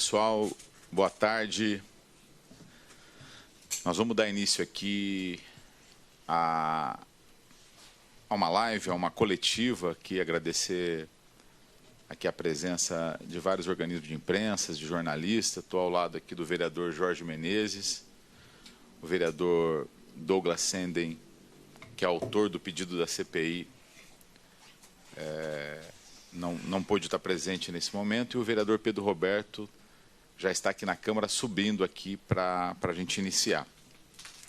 pessoal, boa tarde. Nós vamos dar início aqui a uma live, a uma coletiva aqui, agradecer aqui a presença de vários organismos de imprensa, de jornalistas. Estou ao lado aqui do vereador Jorge Menezes, o vereador Douglas Senden, que é autor do pedido da CPI, não pôde estar presente nesse momento, e o vereador Pedro Roberto já está aqui na Câmara, subindo aqui para a gente iniciar.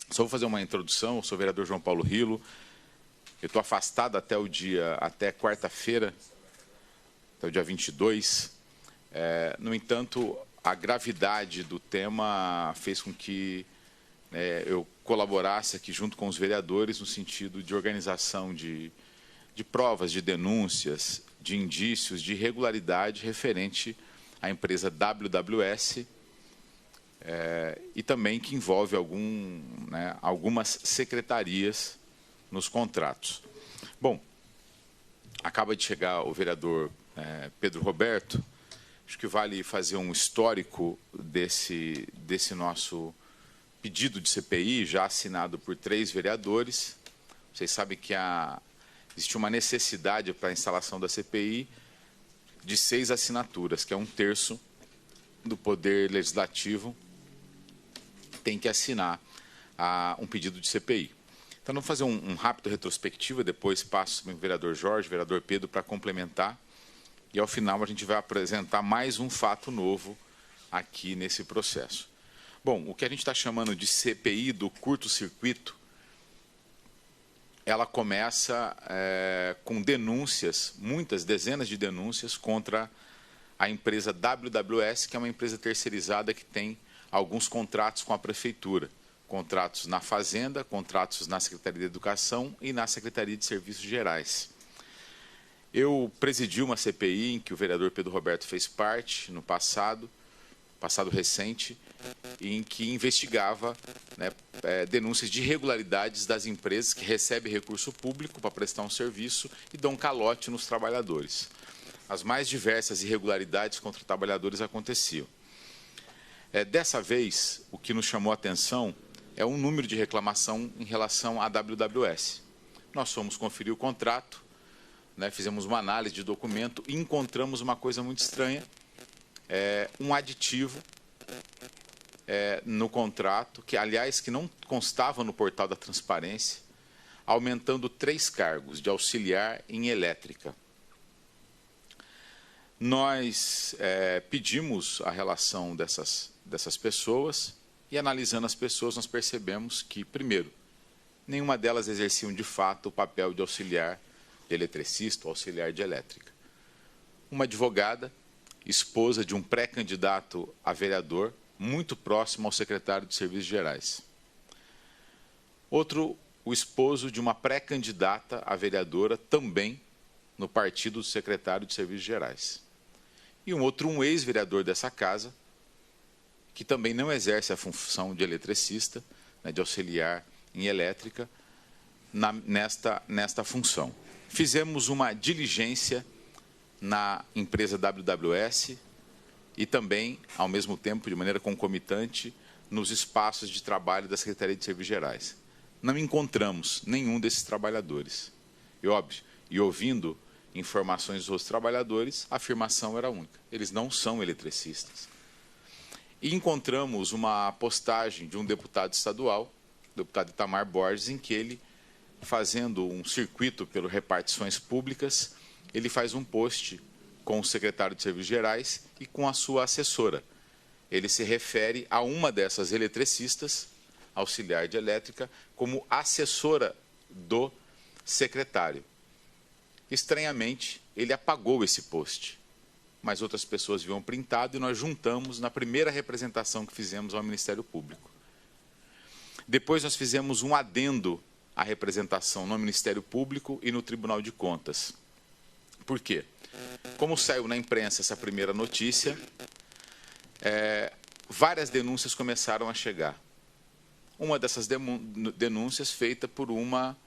Só vou fazer uma introdução. Eu sou o vereador João Paulo Rilo. Eu estou afastado até quarta-feira, até o dia 22. No entanto, a gravidade do tema fez com que eu colaborasse aqui junto com os vereadores no sentido de organização de provas, de denúncias, de indícios de irregularidade referente à empresa WWS, e também que envolve algumas secretarias nos contratos. Bom, acaba de chegar o vereador Pedro Roberto. Acho que vale fazer um histórico desse nosso pedido de CPI, já assinado por 3 vereadores. Vocês sabem que existe uma necessidade para a instalação da CPI de 6 assinaturas, que é 1/3 do Poder Legislativo tem que assinar um pedido de CPI. Então, vamos fazer um rápido retrospectiva, depois passo para o vereador Jorge, vereador Pedro, para complementar, e ao final a gente vai apresentar mais um fato novo aqui nesse processo. Bom, o que a gente está chamando de CPI do curto-circuito, ela começa com denúncias, muitas dezenas de denúncias contra a empresa WWS, que é uma empresa terceirizada que tem alguns contratos com a Prefeitura. Contratos na Fazenda, contratos na Secretaria de Educação e na Secretaria de Serviços Gerais. Eu presidi uma CPI em que o vereador Pedro Roberto fez parte no passado recente, em que investigava denúncias de irregularidades das empresas que recebem recurso público para prestar um serviço e dão calote nos trabalhadores. As mais diversas irregularidades contra trabalhadores aconteciam. Dessa vez, o que nos chamou a atenção é um número de reclamação em relação à WWS. Nós fomos conferir o contrato, fizemos uma análise de documento e encontramos uma coisa muito estranha, um aditivo no contrato, que, aliás, que não constava no portal da transparência, aumentando 3 cargos de auxiliar em elétrica. Nós pedimos a relação dessas pessoas e, analisando as pessoas, nós percebemos que, primeiro, nenhuma delas exerciam de fato o papel de auxiliar de eletricista ou auxiliar de elétrica. Uma advogada, esposa de um pré-candidato a vereador, muito próximo ao secretário de Serviços Gerais. Outro, o esposo de uma pré-candidata a vereadora, também no partido do secretário de Serviços Gerais. E um ex-vereador dessa casa, que também não exerce a função de eletricista, de auxiliar em elétrica, nesta função. Fizemos uma diligência na empresa WWS e também, ao mesmo tempo, de maneira concomitante, nos espaços de trabalho da Secretaria de Serviços Gerais. Não encontramos nenhum desses trabalhadores. E ouvindo informações dos outros trabalhadores, a afirmação era única: eles não são eletricistas. E encontramos uma postagem de um deputado estadual, o deputado Itamar Borges, em que ele, fazendo um circuito pelas repartições públicas, ele faz um post com o secretário de Serviços Gerais e com a sua assessora. Ele se refere a uma dessas eletricistas, auxiliar de elétrica, como assessora do secretário. Estranhamente, ele apagou esse post, mas outras pessoas viam printado e nós juntamos na primeira representação que fizemos ao Ministério Público. Depois nós fizemos um adendo à representação no Ministério Público e no Tribunal de Contas. Por quê? Como saiu na imprensa essa primeira notícia, várias denúncias começaram a chegar. Uma dessas denúncias feita por uma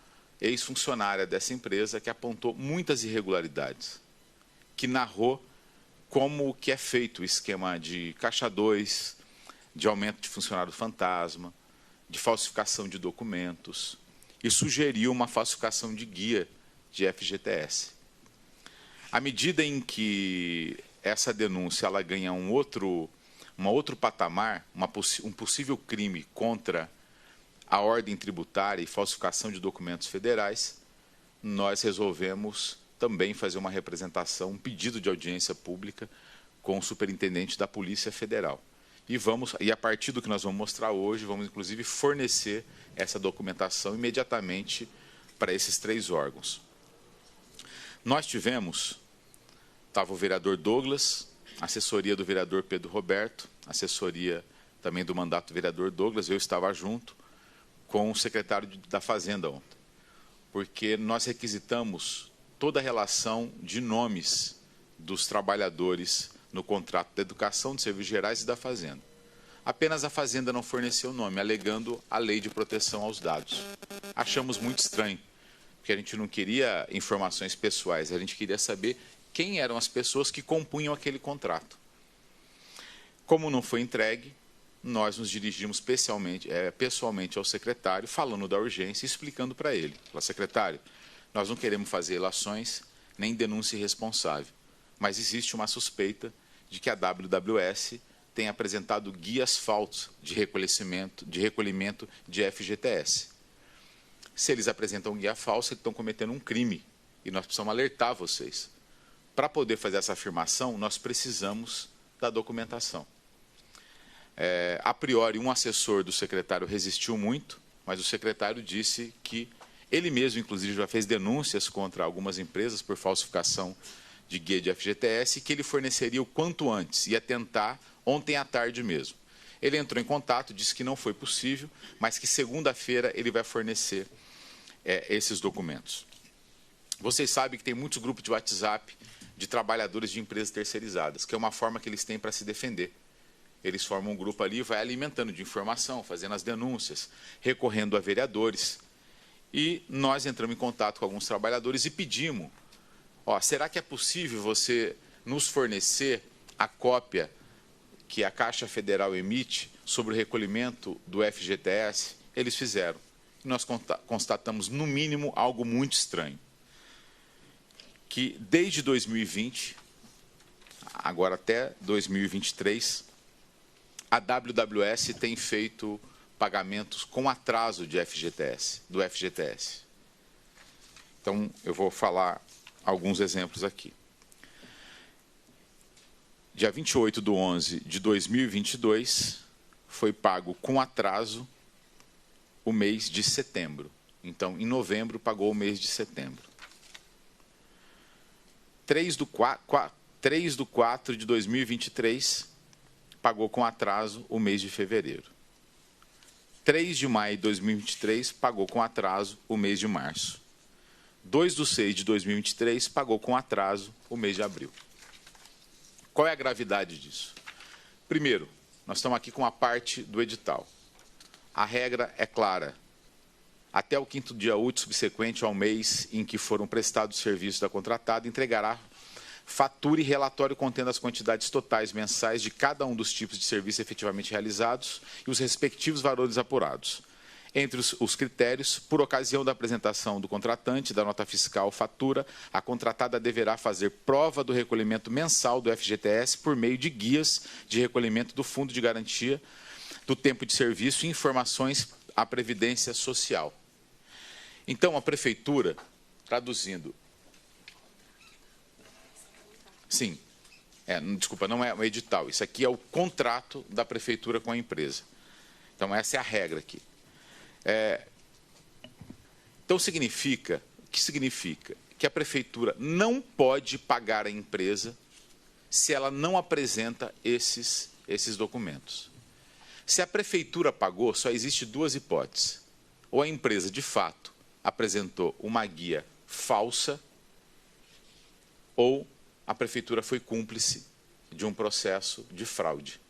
ex-funcionária dessa empresa que apontou muitas irregularidades, que narrou como que é feito o esquema de caixa 2, de aumento de funcionário fantasma, de falsificação de documentos, e sugeriu uma falsificação de guia de FGTS. À medida em que essa denúncia ela ganha um outro patamar, um possível crime contra a ordem tributária e falsificação de documentos federais, nós resolvemos também fazer uma representação, um pedido de audiência pública com o superintendente da Polícia Federal. E a partir do que nós vamos mostrar hoje, vamos inclusive fornecer essa documentação imediatamente para esses 3 órgãos. Nós tivemos, estava o vereador Douglas, assessoria do vereador Pedro Roberto, assessoria também do mandato do vereador Douglas, eu estava junto com o secretário da Fazenda ontem, porque nós requisitamos toda a relação de nomes dos trabalhadores no contrato da Educação, de Serviços Gerais e da Fazenda. Apenas a Fazenda não forneceu o nome, alegando a lei de proteção aos dados. Achamos muito estranho, porque a gente não queria informações pessoais, a gente queria saber quem eram as pessoas que compunham aquele contrato. Como não foi entregue, nós nos dirigimos pessoalmente ao secretário, falando da urgência e explicando para ele. Falei, secretário, nós não queremos fazer ilações nem denúncia irresponsável, mas existe uma suspeita de que a WWS tem apresentado guias falsos de recolhimento de FGTS. Se eles apresentam guia falsa, eles estão cometendo um crime e nós precisamos alertar vocês. Para poder fazer essa afirmação, nós precisamos da documentação. A priori, um assessor do secretário resistiu muito, mas o secretário disse que ele mesmo, inclusive, já fez denúncias contra algumas empresas por falsificação de guia de FGTS e que ele forneceria o quanto antes, ia tentar ontem à tarde mesmo. Ele entrou em contato, disse que não foi possível, mas que segunda-feira ele vai fornecer esses documentos. Vocês sabem que tem muitos grupos de WhatsApp de trabalhadores de empresas terceirizadas, que é uma forma que eles têm para se defender. Eles formam um grupo ali e vai alimentando de informação, fazendo as denúncias, recorrendo a vereadores. E nós entramos em contato com alguns trabalhadores e pedimos, será que é possível você nos fornecer a cópia que a Caixa Federal emite sobre o recolhimento do FGTS? Eles fizeram. E nós constatamos, no mínimo, algo muito estranho. Que desde 2020, agora até 2023, a WWS tem feito pagamentos com atraso de do FGTS. Então, eu vou falar alguns exemplos aqui. Dia 28/11/2022, foi pago com atraso o mês de setembro. Então, em novembro, pagou o mês de setembro. 3/4/2023, pagou com atraso o mês de fevereiro. 3 de maio de 2023, pagou com atraso o mês de março. 2/6/2023, pagou com atraso o mês de abril. Qual é a gravidade disso? Primeiro, nós estamos aqui com a parte do edital. A regra é clara. Até o 5º dia útil subsequente ao mês em que foram prestados os serviços da contratada, entregará fatura e relatório contendo as quantidades totais mensais de cada um dos tipos de serviços efetivamente realizados e os respectivos valores apurados. Entre os critérios, por ocasião da apresentação do contratante da nota fiscal ou fatura, a contratada deverá fazer prova do recolhimento mensal do FGTS por meio de guias de recolhimento do Fundo de Garantia do Tempo de Serviço e informações à Previdência Social. Então, a Prefeitura, traduzindo... Sim, desculpa, não é o edital. Isso aqui é o contrato da Prefeitura com a empresa. Então, essa é a regra aqui. Então, o que significa? Que a Prefeitura não pode pagar a empresa se ela não apresenta esses documentos. Se a Prefeitura pagou, só existe 2 hipóteses. Ou a empresa, de fato, apresentou uma guia falsa, ou a Prefeitura foi cúmplice de um processo de fraude.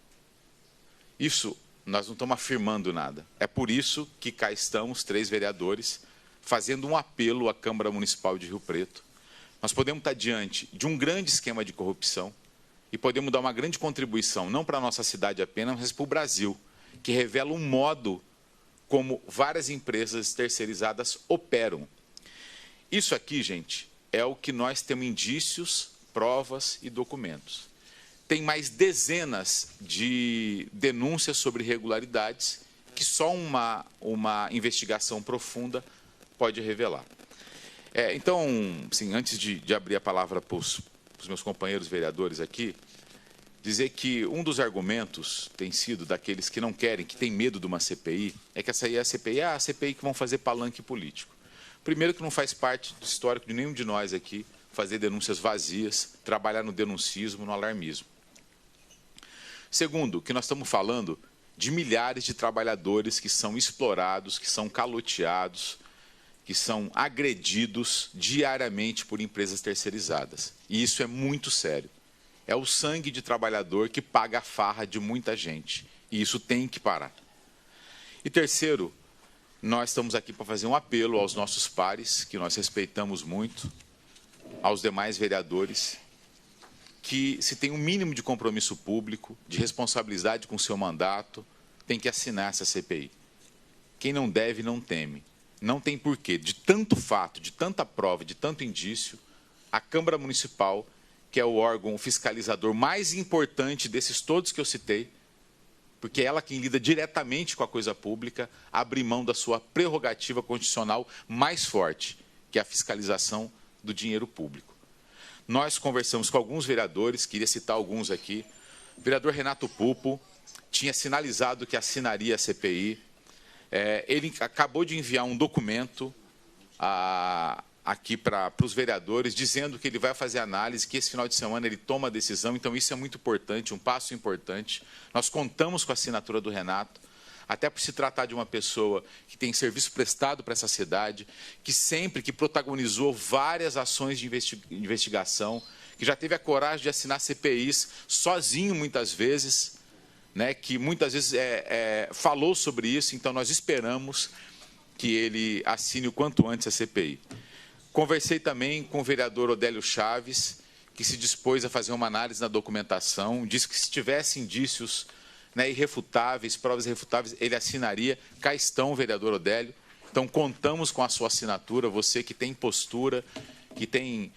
Isso, nós não estamos afirmando nada. É por isso que cá estamos, 3 vereadores, fazendo um apelo à Câmara Municipal de Rio Preto. Nós podemos estar diante de um grande esquema de corrupção e podemos dar uma grande contribuição, não para a nossa cidade apenas, mas para o Brasil, que revela um modo como várias empresas terceirizadas operam. Isso aqui, gente, é o que nós temos indícios, provas e documentos. Tem mais dezenas de denúncias sobre irregularidades que só uma investigação profunda pode revelar. Então, assim, antes de abrir a palavra para os meus companheiros vereadores aqui, dizer que um dos argumentos tem sido daqueles que não querem, que têm medo de uma CPI, é que essa aí é a CPI que vão fazer palanque político. Primeiro que não faz parte do histórico de nenhum de nós aqui fazer denúncias vazias, trabalhar no denuncismo, no alarmismo. Segundo, que nós estamos falando de milhares de trabalhadores que são explorados, que são caloteados, que são agredidos diariamente por empresas terceirizadas. E isso é muito sério. É o sangue de trabalhador que paga a farra de muita gente. E isso tem que parar. E terceiro, nós estamos aqui para fazer um apelo aos nossos pares, que nós respeitamos muito, aos demais vereadores, que se tem um mínimo de compromisso público, de responsabilidade com o seu mandato, tem que assinar essa CPI. Quem não deve, não teme. Não tem porquê. De tanto fato, de tanta prova, de tanto indício, a Câmara Municipal, que é o órgão fiscalizador mais importante desses todos que eu citei, porque é ela quem lida diretamente com a coisa pública, abre mão da sua prerrogativa constitucional mais forte, que é a fiscalização do dinheiro público. Nós conversamos com alguns vereadores, queria citar alguns aqui. O vereador Renato Pupo tinha sinalizado que assinaria a CPI. Ele acabou de enviar um documento aqui para os vereadores, dizendo que ele vai fazer análise, que esse final de semana ele toma a decisão. Então, isso é muito importante, um passo importante. Nós contamos com a assinatura do Renato, até por se tratar de uma pessoa que tem serviço prestado para essa cidade, que protagonizou várias ações de investigação, que já teve a coragem de assinar CPIs sozinho muitas vezes, né, que muitas vezes falou sobre isso. Então, nós esperamos que ele assine o quanto antes a CPI. Conversei também com o vereador Odélio Chaves, que se dispôs a fazer uma análise na documentação, disse que se tivesse indícios, né, irrefutáveis, provas irrefutáveis, ele assinaria. Cá estão, vereador Odélio. Então, contamos com a sua assinatura, você que tem postura, que tem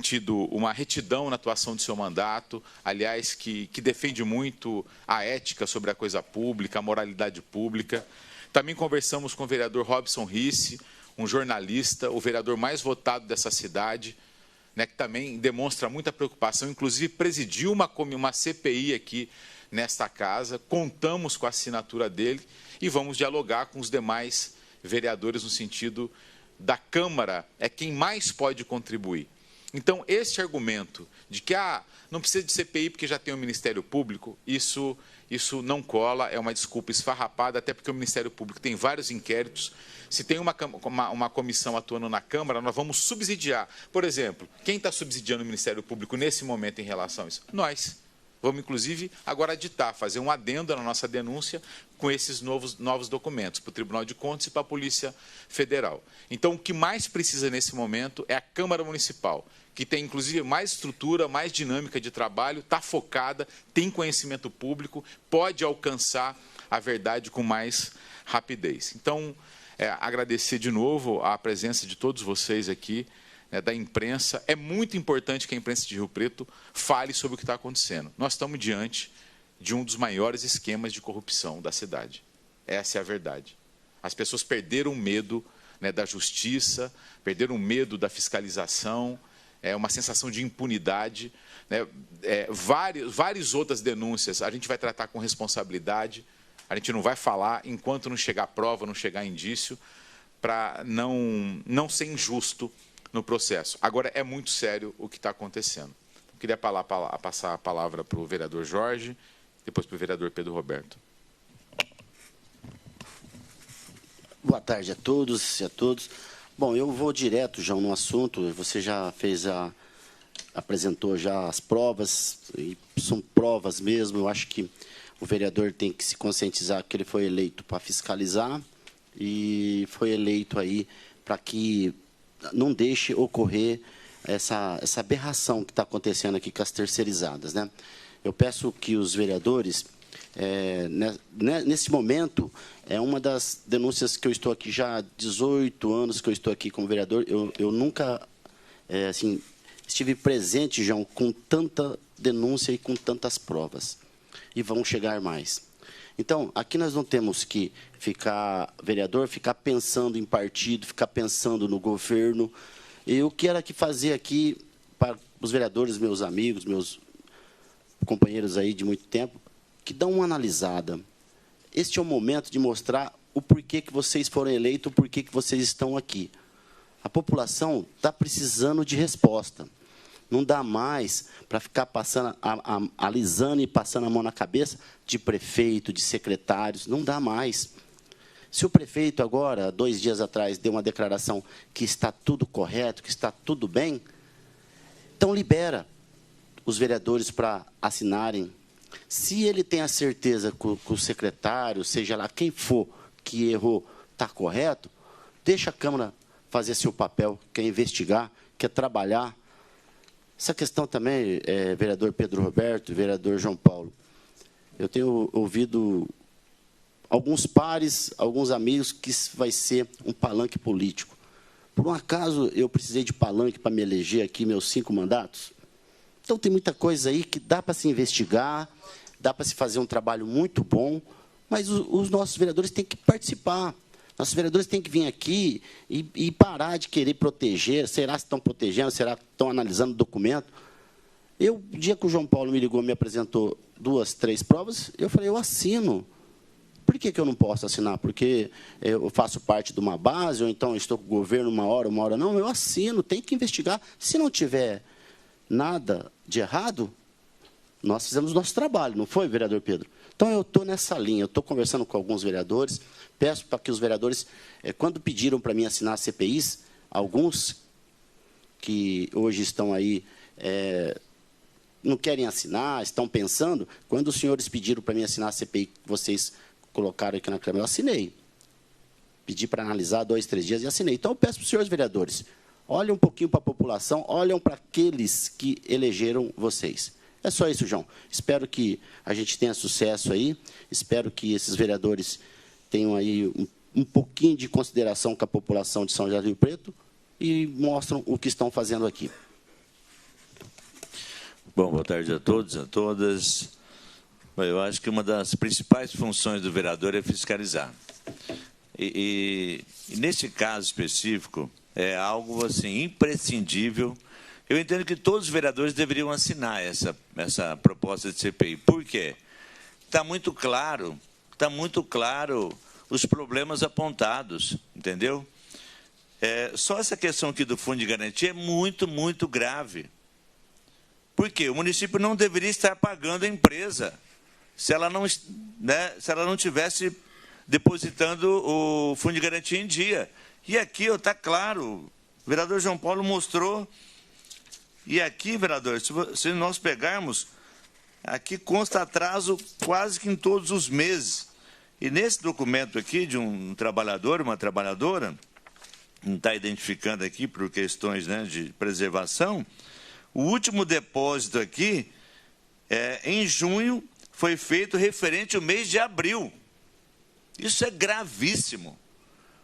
tido uma retidão na atuação do seu mandato, aliás, que defende muito a ética sobre a coisa pública, a moralidade pública. Também conversamos com o vereador Robson Risse, um jornalista, o vereador mais votado dessa cidade, né, que também demonstra muita preocupação, inclusive presidiu uma CPI aqui nesta casa. Contamos com a assinatura dele e vamos dialogar com os demais vereadores no sentido da Câmara é quem mais pode contribuir. Então, este argumento de que não precisa de CPI porque já tem o Ministério Público, isso não cola, é uma desculpa esfarrapada, até porque o Ministério Público tem vários inquéritos. Se tem uma comissão atuando na Câmara, nós vamos subsidiar. Por exemplo, quem está subsidiando o Ministério Público nesse momento em relação a isso? Nós. Vamos, inclusive, agora aditar, fazer um adendo na nossa denúncia com esses novos documentos, para o Tribunal de Contas e para a Polícia Federal. Então, o que mais precisa nesse momento é a Câmara Municipal, que tem, inclusive, mais estrutura, mais dinâmica de trabalho, está focada, tem conhecimento público, pode alcançar a verdade com mais rapidez. Então, agradecer de novo a presença de todos vocês aqui, da imprensa. É muito importante que a imprensa de Rio Preto fale sobre o que está acontecendo. Nós estamos diante de um dos maiores esquemas de corrupção da cidade. Essa é a verdade. As pessoas perderam o medo, né, da justiça, perderam o medo da fiscalização, uma sensação de impunidade, né, várias outras denúncias a gente vai tratar com responsabilidade, a gente não vai falar enquanto não chegar prova, não chegar indício, para não ser injusto no processo. Agora, é muito sério o que está acontecendo. Eu queria passar a palavra para o vereador Jorge, depois para o vereador Pedro Roberto. Boa tarde a todos e a todos. Bom, eu vou direto já no assunto. Você já apresentou já as provas, e são provas mesmo. Eu acho que o vereador tem que se conscientizar que ele foi eleito para fiscalizar e foi eleito aí para que não deixe ocorrer essa aberração que está acontecendo aqui com as terceirizadas, né? Eu peço que os vereadores, nesse momento, é uma das denúncias que eu estou aqui já há 18 anos que eu estou aqui como vereador, eu nunca assim, estive presente, João, com tanta denúncia e com tantas provas. E vão chegar mais. Então, aqui nós não temos que vereador, ficar pensando em partido, ficar pensando no governo. Eu quero aqui fazer aqui, para os vereadores, meus amigos, meus companheiros aí de muito tempo, que dão uma analisada. Este é o momento de mostrar o porquê que vocês foram eleitos, o porquê que vocês estão aqui. A população está precisando de resposta. Não dá mais para ficar passando, alisando e passando a mão na cabeça de prefeito, de secretários. Não dá mais. Se o prefeito agora, 2 dias atrás, deu uma declaração que está tudo correto, que está tudo bem, então libera os vereadores para assinarem. Se ele tem a certeza que o secretário, seja lá quem for que errou, está correto, deixa a Câmara fazer seu papel, que é investigar, que é trabalhar. Essa questão também, vereador Pedro Roberto, vereador João Paulo, eu tenho ouvido alguns pares, alguns amigos, que isso vai ser um palanque político. Por um acaso, eu precisei de palanque para me eleger aqui, meus 5 mandatos? Então, tem muita coisa aí que dá para se investigar, dá para se fazer um trabalho muito bom, mas os nossos vereadores têm que participar. Nossos vereadores têm que vir aqui e parar de querer proteger. Será que estão protegendo? Será que estão analisando o documento? O dia que o João Paulo me ligou, me apresentou 2, 3 provas, eu falei, eu assino. Por que eu não posso assinar? Porque eu faço parte de uma base, ou então estou com o governo uma hora não. Eu assino, tem que investigar. Se não tiver nada de errado, nós fizemos o nosso trabalho, não foi, vereador Pedro? Então, eu estou nessa linha, eu estou conversando com alguns vereadores, peço para que os vereadores, quando pediram para mim assinar CPIs, alguns que hoje estão aí, não querem assinar, estão pensando, quando os senhores pediram para mim assinar a CPI, que vocês colocaram aqui na Câmara, eu assinei. Pedi para analisar 2, 3 dias e assinei. Então, eu peço para os senhores vereadores, olhem um pouquinho para a população, olhem para aqueles que elegeram vocês. É só isso, João. Espero que a gente tenha sucesso aí, espero que esses vereadores tenham aí um pouquinho de consideração com a população de São José do Rio Preto e mostram o que estão fazendo aqui. Bom, boa tarde a todos, a todas. Eu acho que uma das principais funções do vereador é fiscalizar. E nesse caso específico, é algo assim imprescindível. Eu entendo que todos os vereadores deveriam assinar essa proposta de CPI. Por quê? Está muito claro os problemas apontados, entendeu? Só essa questão aqui do fundo de garantia é muito, muito grave. Por quê? O município não deveria estar pagando a empresa se ela não tivesse depositando o fundo de garantia em dia. E aqui está claro, o vereador João Paulo mostrou. E aqui, vereador, se nós pegarmos, aqui consta atraso quase que em todos os meses. E nesse documento aqui de um trabalhador, uma trabalhadora, não está identificando aqui por questões, né, de preservação, o último depósito aqui, em junho, foi feito referente ao mês de abril. Isso é gravíssimo.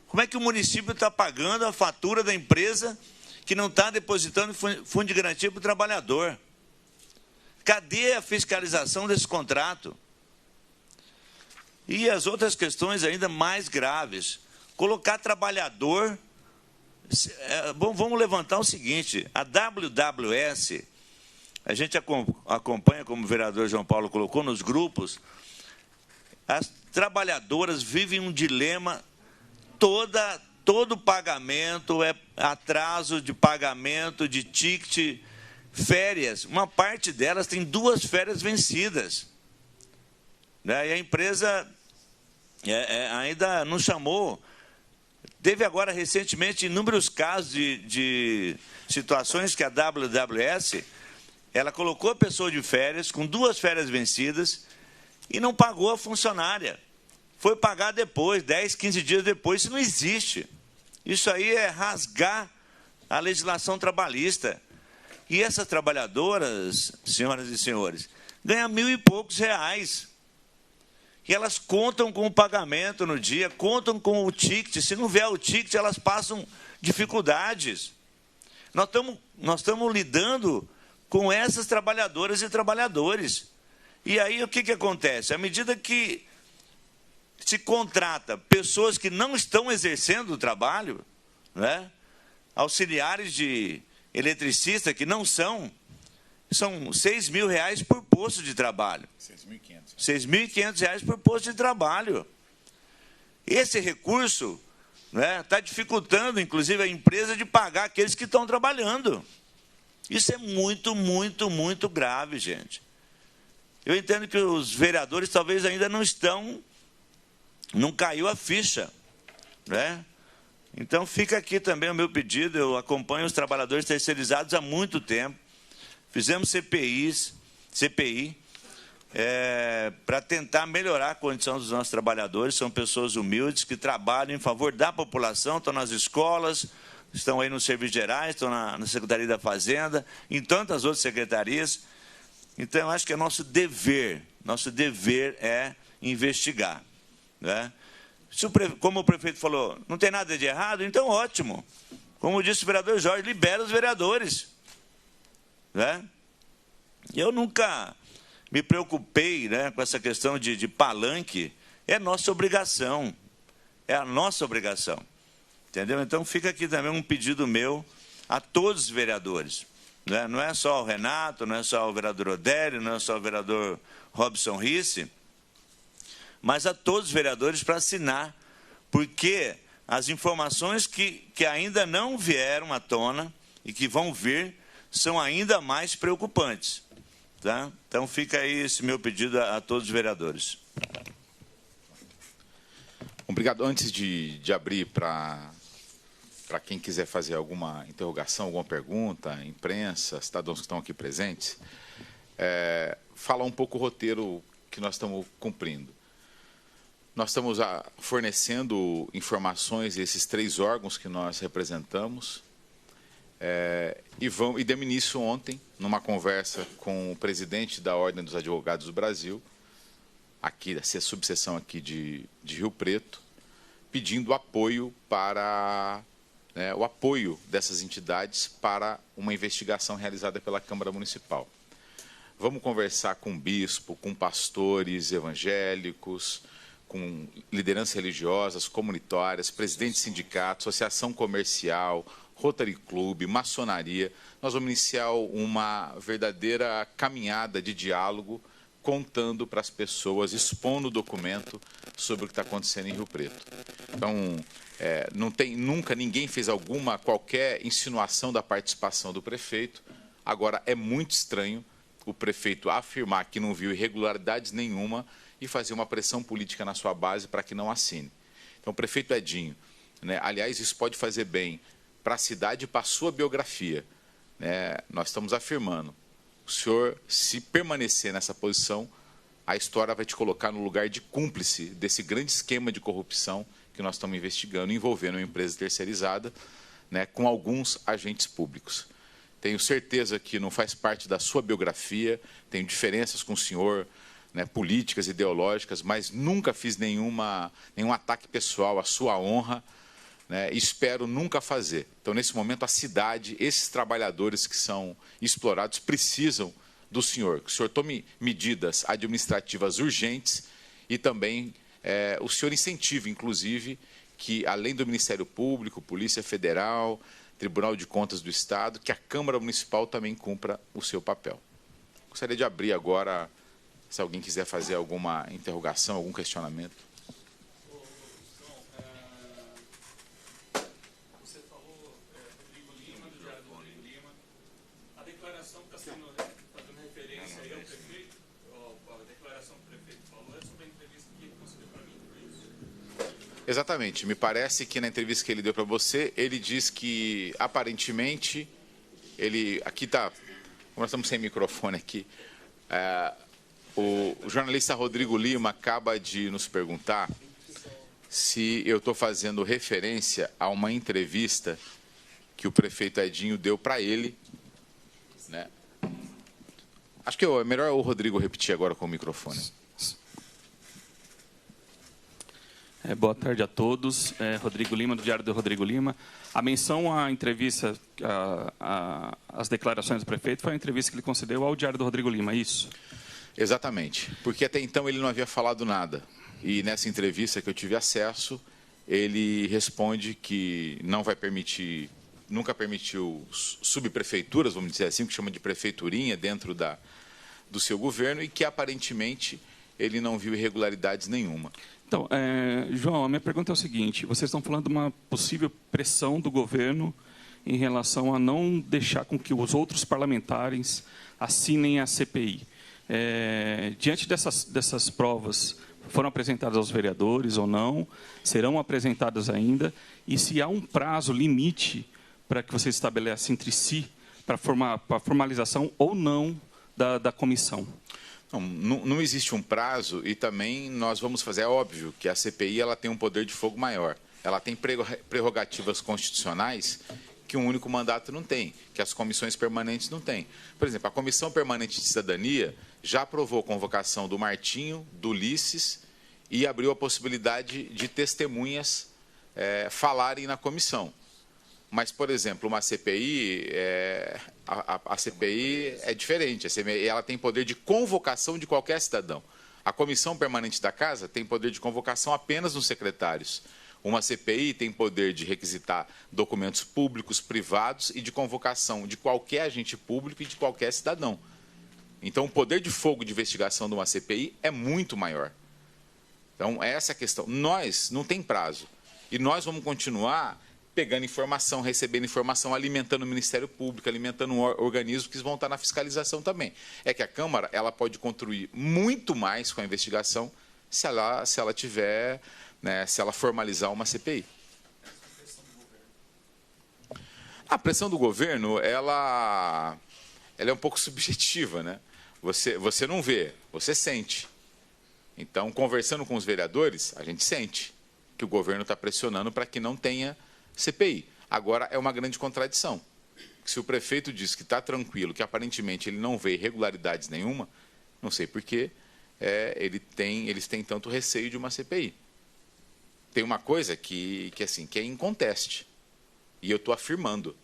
Como é que o município está pagando a fatura da empresa que não está depositando fundo de garantia para o trabalhador? Cadê a fiscalização desse contrato? E as outras questões ainda mais graves. Colocar trabalhador... Vamos levantar o seguinte, a WWS, a gente acompanha, como o vereador João Paulo colocou, nos grupos, as trabalhadoras vivem um dilema, todo pagamento é atraso de pagamento, de ticket, férias. Uma parte delas tem 2 férias vencidas. Né? E a empresa ainda não chamou. Teve agora, recentemente, inúmeros casos de situações que a WWS, ela colocou a pessoa de férias, com 2 férias vencidas, e não pagou a funcionária. Foi pagar depois, 10, 15 dias depois. Isso não existe. Isso aí é rasgar a legislação trabalhista. E essas trabalhadoras, senhoras e senhores, ganham R$ 1.000 e poucos. E elas contam com o pagamento no dia, contam com o ticket. Se não vier o ticket, elas passam dificuldades. Nós estamos lidando com essas trabalhadoras e trabalhadores. E aí o que acontece? À medida que se contrata pessoas que não estão exercendo o trabalho, né? Auxiliares de eletricista que não são R$6.000 por posto de trabalho. R$6.500 por posto de trabalho. Esse recurso está dificultando, inclusive, a empresa de pagar aqueles que estão trabalhando. Isso é muito, muito, muito grave, gente. Eu entendo que os vereadores talvez ainda não caiu a ficha, né? Então, fica aqui também o meu pedido. Eu acompanho os trabalhadores terceirizados há muito tempo. Fizemos CPI, para tentar melhorar a condição dos nossos trabalhadores. São pessoas humildes que trabalham em favor da população, estão nas escolas, estão aí nos serviços gerais, estão na Secretaria da Fazenda, em tantas outras secretarias. Então, eu acho que é nosso dever é investigar, né? Como o prefeito falou, não tem nada de errado, então ótimo. Como disse o vereador Jorge, libera os vereadores, né? Eu nunca me preocupei, né, com essa questão de palanque. É nossa obrigação, entendeu? Então fica aqui também um pedido meu a todos os vereadores, né? Não é só o Renato, não é só o vereador Odélio, não é só o vereador Robson Risse, mas a todos os vereadores para assinar, porque as informações que ainda não vieram à tona e que vão vir são ainda mais preocupantes, tá? Então fica aí esse meu pedido a todos os vereadores. Obrigado. Antes de abrir para quem quiser fazer alguma interrogação, alguma pergunta, imprensa, cidadãos que estão aqui presentes, falar um pouco o roteiro que nós estamos cumprindo. Nós estamos fornecendo informações a esses 3 órgãos que nós representamos, e demos início ontem, numa conversa com o presidente da Ordem dos Advogados do Brasil, aqui, essa subseção aqui de Rio Preto, pedindo apoio para o apoio dessas entidades para uma investigação realizada pela Câmara Municipal. Vamos conversar com bispo, com pastores evangélicos, com lideranças religiosas, comunitárias, presidente de sindicato, associação comercial, Rotary Club, maçonaria. Nós vamos iniciar uma verdadeira caminhada de diálogo, contando para as pessoas, expondo o documento sobre o que está acontecendo em Rio Preto. Então, nunca ninguém fez qualquer insinuação da participação do prefeito. Agora, é muito estranho o prefeito afirmar que não viu irregularidades nenhuma e fazer uma pressão política na sua base para que não assine. Então, o prefeito Edinho, né, aliás, isso pode fazer bem para a cidade e para a sua biografia, né? Nós estamos afirmando, o senhor, se permanecer nessa posição, a história vai te colocar no lugar de cúmplice desse grande esquema de corrupção que nós estamos investigando, envolvendo uma empresa terceirizada, né, com alguns agentes públicos. Tenho certeza que não faz parte da sua biografia, tenho diferenças com o senhor, né, políticas, ideológicas, mas nunca fiz nenhum ataque pessoal à sua honra, né, e espero nunca fazer. Então, nesse momento, a cidade, esses trabalhadores que são explorados, precisam do senhor, que o senhor tome medidas administrativas urgentes e também o senhor incentive, inclusive, que, além do Ministério Público, Polícia Federal, Tribunal de Contas do Estado, que a Câmara Municipal também cumpra o seu papel. Gostaria de abrir agora, se alguém quiser fazer alguma interrogação, algum questionamento. Você falou, Rodrigo Lima, do Diário do Rodrigo Lima. A declaração que está sendo fazendo referência aí ao prefeito, a declaração que o prefeito falou é sobre a entrevista que ele concedeu para mim, foi isso? Exatamente. Me parece que na entrevista que ele deu para você, ele diz que, aparentemente, aqui está, como nós estamos sem microfone aqui, o jornalista Rodrigo Lima acaba de nos perguntar se eu estou fazendo referência a uma entrevista que o prefeito Edinho deu para ele né? Acho que é melhor o Rodrigo repetir agora com o microfone. Boa tarde a todos. Rodrigo Lima, do Diário do Rodrigo Lima. A menção à entrevista, às declarações do prefeito, foi a entrevista que ele concedeu ao Diário do Rodrigo Lima, é isso? Exatamente, porque até então ele não havia falado nada. E nessa entrevista que eu tive acesso, ele responde que não vai permitir, nunca permitiu subprefeituras, vamos dizer assim, que chama de prefeiturinha, dentro do seu governo, e que aparentemente ele não viu irregularidades nenhuma. Então, João, a minha pergunta é o seguinte: vocês estão falando de uma possível pressão do governo em relação a não deixar com que os outros parlamentares assinem a CPI. Diante dessas provas, foram apresentadas aos vereadores ou não? Serão apresentadas ainda? E se há um prazo limite para que vocês estabeleçam entre si para a formalização ou não da comissão? Não existe um prazo, e também nós vamos fazer, é óbvio que a CPI ela tem um poder de fogo maior. Ela tem prerrogativas constitucionais que um único mandato não tem, que as comissões permanentes não têm. Por exemplo, a Comissão Permanente de Cidadania já aprovou a convocação do Martinho, do Ulisses, e abriu a possibilidade de testemunhas falarem na comissão. Mas, por exemplo, uma CPI, a CPI é diferente. A CPI, ela tem poder de convocação de qualquer cidadão. A Comissão Permanente da Casa tem poder de convocação apenas nos secretários. Uma CPI tem poder de requisitar documentos públicos, privados e de convocação de qualquer agente público e de qualquer cidadão. Então, o poder de fogo de investigação de uma CPI é muito maior. Então, essa é a questão. Nós, não tem prazo. E nós vamos continuar pegando informação, recebendo informação, alimentando o Ministério Público, alimentando organismos que vão estar na fiscalização também. É que a Câmara ela pode contribuir muito mais com a investigação se ela tiver, né, se ela formalizar uma CPI. A pressão do governo, ela é um pouco subjetiva, né? Você não vê, você sente. Então, conversando com os vereadores, a gente sente que o governo está pressionando para que não tenha CPI. Agora, é uma grande contradição. Se o prefeito diz que está tranquilo, que aparentemente ele não vê irregularidades nenhuma, não sei por que eles têm tanto receio de uma CPI. Tem uma coisa que é inconteste, e eu estou afirmando.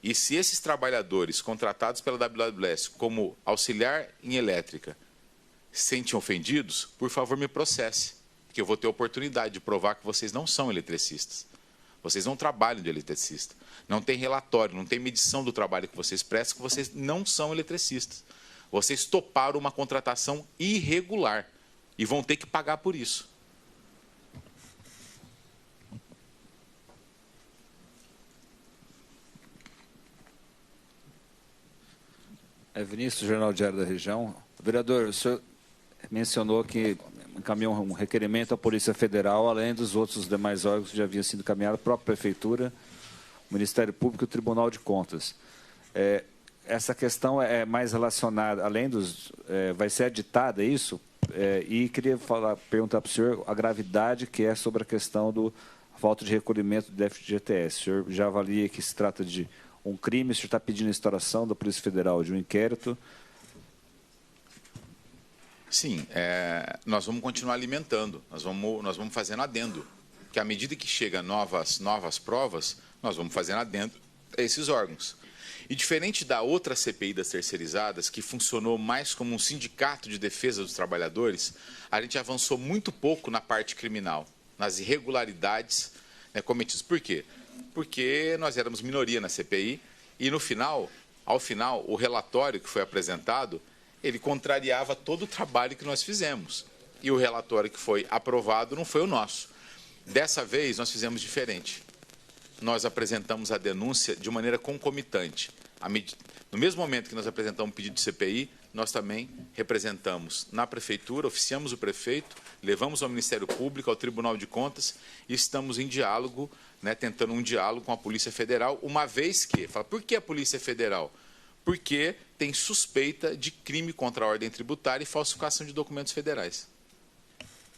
E se esses trabalhadores contratados pela WWS como auxiliar em elétrica se sentem ofendidos, por favor me processe, porque eu vou ter a oportunidade de provar que vocês não são eletricistas. Vocês não trabalham de eletricista. Não tem relatório, não tem medição do trabalho que vocês prestam, que vocês não são eletricistas. Vocês toparam uma contratação irregular e vão ter que pagar por isso. Vinícius, Jornal Diário da Região. Vereador, o senhor mencionou que encaminhou um requerimento à Polícia Federal, além dos outros demais órgãos que já haviam sido encaminhados, a própria Prefeitura, o Ministério Público e o Tribunal de Contas. Essa questão é mais relacionada, além dos... vai ser editada isso? E queria perguntar para o senhor a gravidade que é sobre a questão da falta de recolhimento do FGTS. O senhor já avalia que se trata de um crime, o senhor está pedindo a instauração da Polícia Federal de um inquérito? Sim, nós vamos continuar alimentando, nós vamos fazendo adendo, que à medida que chegam novas provas, nós vamos fazendo adendo a esses órgãos. E diferente da outra CPI das terceirizadas, que funcionou mais como um sindicato de defesa dos trabalhadores, a gente avançou muito pouco na parte criminal, nas irregularidades cometidas. Por quê? Porque nós éramos minoria na CPI e, ao final, o relatório que foi apresentado, ele contrariava todo o trabalho que nós fizemos. E o relatório que foi aprovado não foi o nosso. Dessa vez, nós fizemos diferente. Nós apresentamos a denúncia de maneira concomitante. No mesmo momento que nós apresentamos um pedido de CPI, nós também representamos na Prefeitura, oficiamos o prefeito, levamos ao Ministério Público, ao Tribunal de Contas e estamos em diálogo, tentando um diálogo com a Polícia Federal, uma vez que... Por que a Polícia Federal? Porque tem suspeita de crime contra a ordem tributária e falsificação de documentos federais.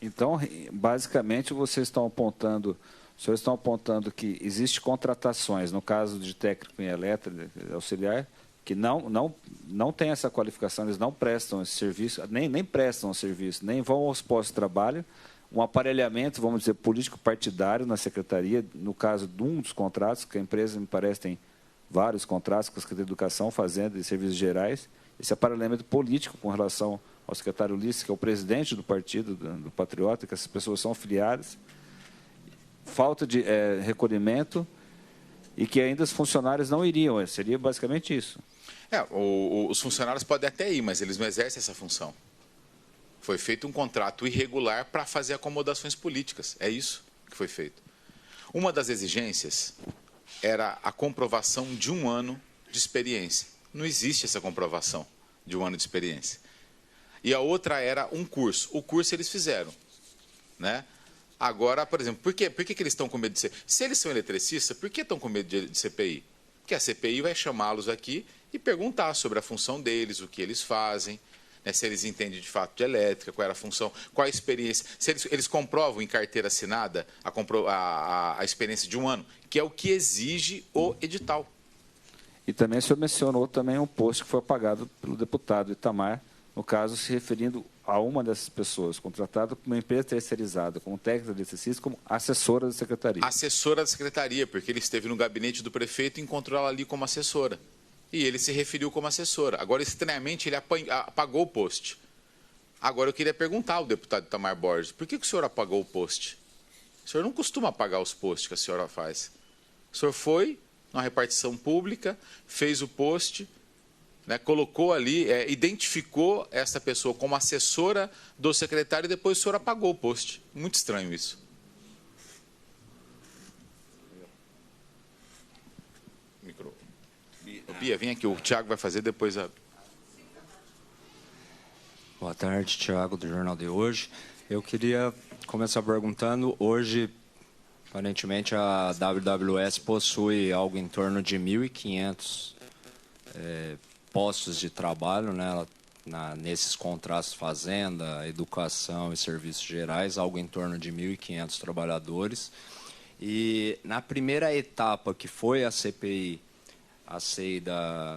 Então, basicamente, vocês estão apontando... Os senhores estão apontando que existem contratações, no caso de técnico em elétrica, auxiliar, que não têm essa qualificação, eles não prestam esse serviço, nem prestam o serviço, nem vão aos postos de trabalho, um aparelhamento, vamos dizer, político-partidário na secretaria, no caso de um dos contratos, que a empresa, me parece, tem vários contratos com a Secretaria de Educação, Fazenda e Serviços Gerais, esse aparelhamento político com relação ao secretário Ulisses, que é o presidente do partido, do Patriota, que essas pessoas são afiliadas, falta de recolhimento e que ainda os funcionários não iriam, seria basicamente isso. Os funcionários podem até ir, mas eles não exercem essa função. Foi feito um contrato irregular para fazer acomodações políticas. É isso que foi feito. Uma das exigências era a comprovação de 1 ano de experiência. Não existe essa comprovação de 1 ano de experiência. E a outra era um curso. O curso eles fizeram, né? Agora, por exemplo, por que eles estão com medo de ser? Se eles são eletricistas, por que estão com medo de CPI? Porque a CPI vai chamá-los aqui e perguntar sobre a função deles, o que eles fazem, né, se eles entendem de fato de elétrica, qual era a função, qual a experiência. Se eles comprovam em carteira assinada a experiência de 1 ano, que é o que exige o edital. E também o senhor mencionou também um post que foi apagado pelo deputado Itamar, no caso, se referindo a uma dessas pessoas, contratada por uma empresa terceirizada, como técnica de exercício, como assessora da secretaria. Assessora da secretaria, porque ele esteve no gabinete do prefeito e encontrou ela ali como assessora. E ele se referiu como assessora. Agora, estranhamente, ele apagou o post. Agora, eu queria perguntar ao deputado Itamar Borges, por que o senhor apagou o post? O senhor não costuma apagar os posts que a senhora faz. O senhor foi numa repartição pública, fez o post, né, colocou ali, identificou essa pessoa como assessora do secretário e depois o senhor apagou o post. Muito estranho isso. Bia, vem aqui, o Tiago vai fazer depois a... Boa tarde, Tiago, do Jornal de Hoje. Eu queria começar perguntando, hoje, aparentemente, a WWS possui algo em torno de 1.500 postos de trabalho, né, nesses contratos Fazenda, Educação e Serviços Gerais, algo em torno de 1.500 trabalhadores. E na primeira etapa, que foi a CPI, a CEI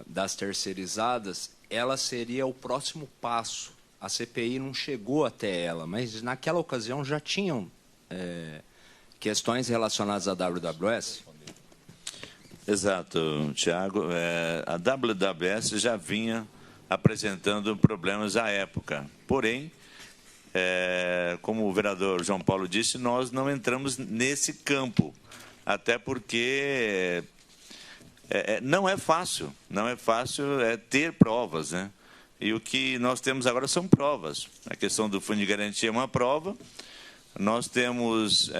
das terceirizadas, ela seria o próximo passo. A CPI não chegou até ela, mas naquela ocasião já tinham questões relacionadas à WWS? Exato, Tiago. A WWS já vinha apresentando problemas à época. Porém, como o vereador João Paulo disse, nós não entramos nesse campo, até porque não é fácil ter provas, né? E o que nós temos agora são provas. A questão do fundo de garantia é uma prova. Nós temos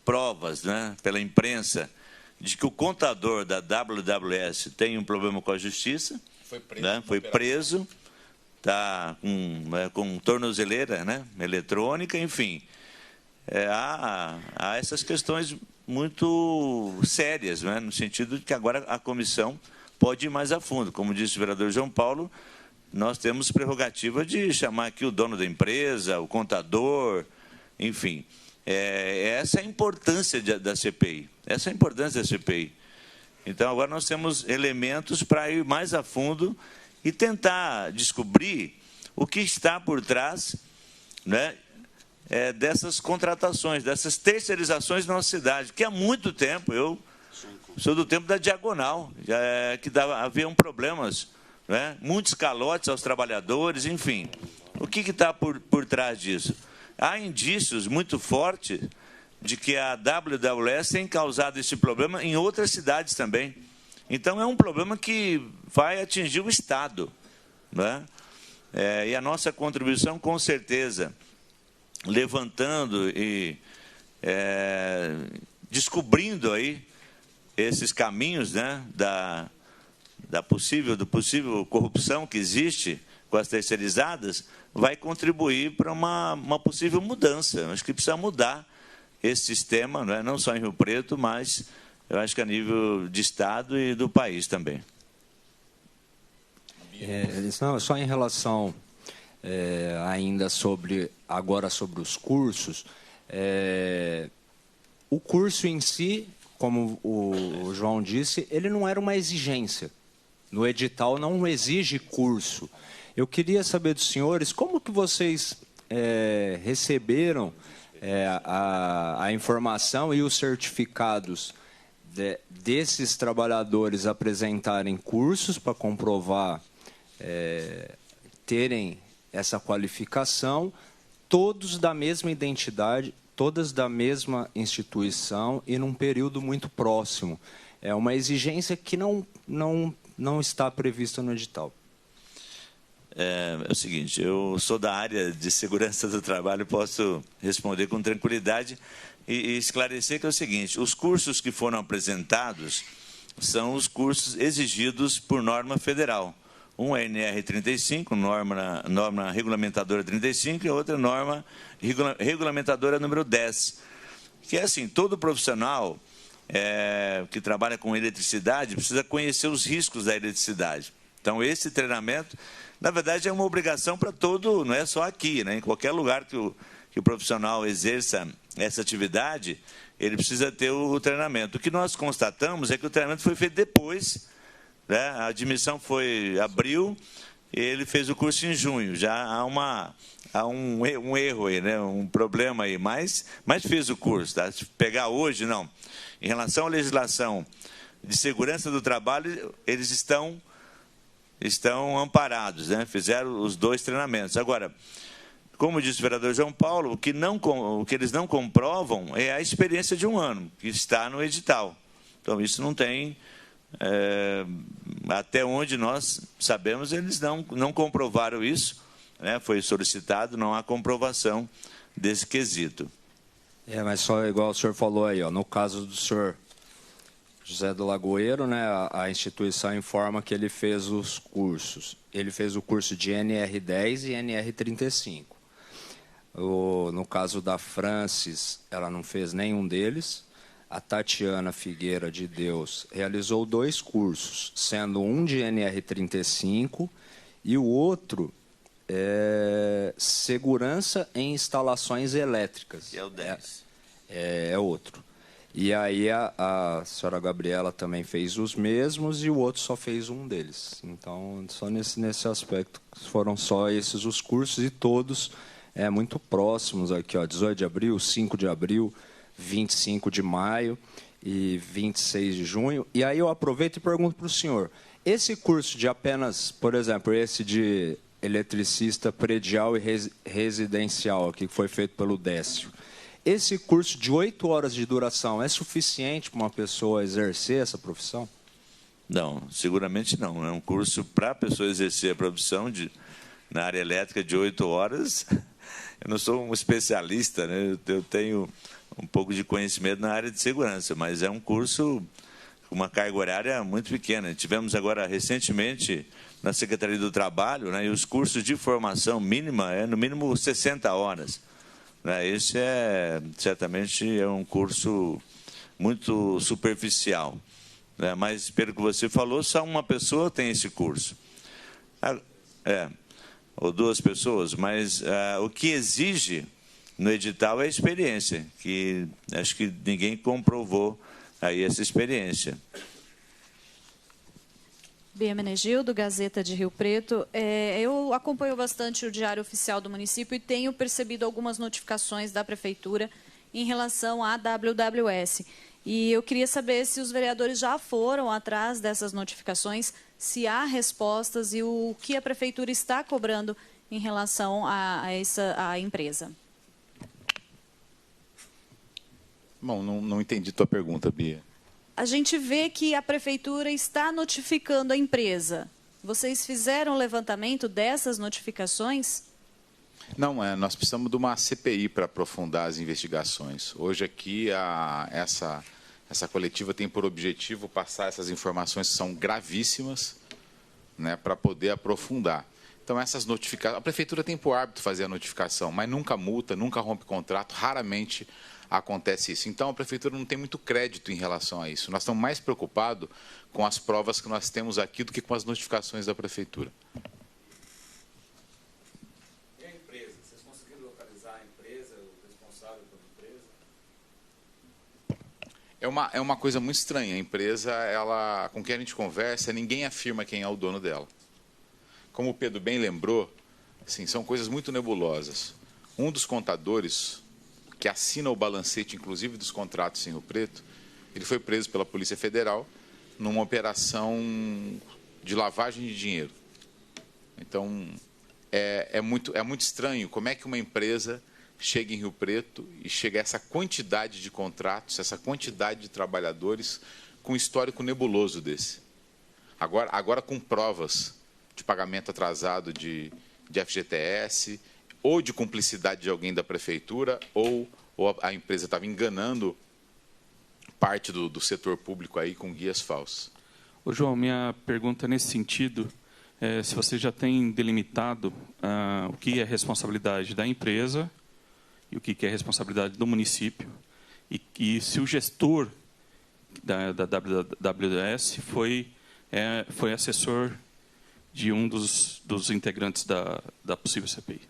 provas, né, pela imprensa, de que o contador da WWS tem um problema com a justiça. Foi preso, está com tornozeleira, né, eletrônica, enfim. Há essas questões muito sérias, né, no sentido de que agora a comissão pode ir mais a fundo. Como disse o vereador João Paulo, nós temos prerrogativa de chamar aqui o dono da empresa, o contador, enfim. Essa é a importância da CPI. Essa é a importância da CPI. Então, agora nós temos elementos para ir mais a fundo e tentar descobrir o que está por trás, né, dessas contratações, dessas terceirizações na nossa cidade, que há muito tempo, eu sou do tempo da Diagonal, que haviam problemas, né, muitos calotes aos trabalhadores, enfim. O que está por trás disso? Há indícios muito fortes de que a WWS tem causado esse problema em outras cidades também. Então, é um problema que vai atingir o Estado, né? E a nossa contribuição, com certeza, levantando e descobrindo aí esses caminhos, né, do possível corrupção que existe com as terceirizadas, vai contribuir para uma possível mudança. Eu acho que precisa mudar esse sistema, não só em Rio Preto, mas eu acho que a nível de Estado e do país também. Só em relação ainda sobre os cursos, o curso em si, como o João disse, ele não era uma exigência. No edital não exige curso. Eu queria saber dos senhores como que vocês receberam a informação e os certificados desses trabalhadores apresentarem cursos para comprovar terem essa qualificação, todos da mesma identidade, todas da mesma instituição e num período muito próximo. É uma exigência que não está prevista no edital. É o seguinte, eu sou da área de segurança do trabalho, posso responder com tranquilidade e esclarecer que é o seguinte, os cursos que foram apresentados são os cursos exigidos por norma federal. Um é NR 35, norma regulamentadora 35, e a outra norma regulamentadora número 10. Que é assim, todo profissional que trabalha com eletricidade precisa conhecer os riscos da eletricidade. Então, esse treinamento, na verdade, é uma obrigação para todo, não é só aqui, né? Em qualquer lugar que o profissional exerça essa atividade, ele precisa ter o treinamento. O que nós constatamos é que o treinamento foi feito depois, né? A admissão foi em abril, ele fez o curso em junho. Já há um erro aí, né? Um problema aí, mas fez o curso. Tá? Se pegar hoje, não. Em relação à legislação de segurança do trabalho, eles estão amparados, né? Fizeram os 2 treinamentos. Agora, como disse o vereador João Paulo, o que eles não comprovam é a experiência de 1 ano, que está no edital. Então, isso não tem... até onde nós sabemos, eles não comprovaram isso, né? Foi solicitado, não há comprovação desse quesito. Mas só igual o senhor falou aí, ó, no caso do senhor José do Lagoeiro, né, a instituição informa que ele fez os cursos. Ele fez o curso de NR10 e NR35. No caso da Francis, ela não fez nenhum deles. A Tatiana Figueira de Deus realizou 2 cursos, sendo um de NR35 e o outro segurança em instalações elétricas. Que é o 10. É outro. E aí a senhora Gabriela também fez os mesmos e o outro só fez um deles. Então, só nesse aspecto, foram só esses os cursos e todos muito próximos aqui, ó, 18 de abril, 5 de abril, 25 de maio e 26 de junho. E aí eu aproveito e pergunto para o senhor, esse curso de apenas, por exemplo, esse de eletricista predial e residencial, aqui, que foi feito pelo Décio, esse curso de 8 horas de duração é suficiente para uma pessoa exercer essa profissão? Não, seguramente não. É um curso para a pessoa exercer a profissão na área elétrica de 8 horas. Eu não sou um especialista, né? Eu tenho um pouco de conhecimento na área de segurança, mas é um curso com uma carga horária muito pequena. Tivemos agora, recentemente, na Secretaria do Trabalho, né, e os cursos de formação mínima no mínimo 60 horas. Esse certamente é um curso muito superficial, né? Mas, pelo que você falou, só uma pessoa tem esse curso. Ou 2 pessoas, mas o que exige no edital é a experiência, que acho que ninguém comprovou aí essa experiência. Bia Menegildo, Gazeta de Rio Preto. Eu acompanho bastante o Diário Oficial do município e tenho percebido algumas notificações da Prefeitura em relação à AWWS. E eu queria saber se os vereadores já foram atrás dessas notificações, se há respostas e o que a Prefeitura está cobrando em relação a essa empresa. Bom, não entendi tua pergunta, Bia. A gente vê que a Prefeitura está notificando a empresa. Vocês fizeram um levantamento dessas notificações? Não, nós precisamos de uma CPI para aprofundar as investigações. Hoje aqui, essa coletiva tem por objetivo passar essas informações que são gravíssimas, né, para poder aprofundar. Então, essas notificações... A Prefeitura tem por hábito fazer a notificação, mas nunca multa, nunca rompe contrato, raramente acontece isso. Então, a Prefeitura não tem muito crédito em relação a isso. Nós estamos mais preocupados com as provas que nós temos aqui do que com as notificações da Prefeitura. E a empresa? Vocês conseguiram localizar a empresa, o responsável pela empresa? É uma coisa muito estranha. A empresa, ela, com quem a gente conversa, ninguém afirma quem é o dono dela. Como o Pedro bem lembrou, assim, são coisas muito nebulosas. Um dos contadores, que assina o balancete, inclusive, dos contratos em Rio Preto, ele foi preso pela Polícia Federal numa operação de lavagem de dinheiro. Então, é muito estranho como é que uma empresa chega em Rio Preto e chega a essa quantidade de contratos, essa quantidade de trabalhadores com um histórico nebuloso desse. Agora com provas de pagamento atrasado de FGTS, ou de cumplicidade de alguém da prefeitura, ou a empresa estava enganando parte do setor público aí com guias falsos. Ô, João, minha pergunta nesse sentido é se você já tem delimitado o que é responsabilidade da empresa e o que é responsabilidade do município, e se o gestor da WS foi assessor de um dos integrantes da possível CPI.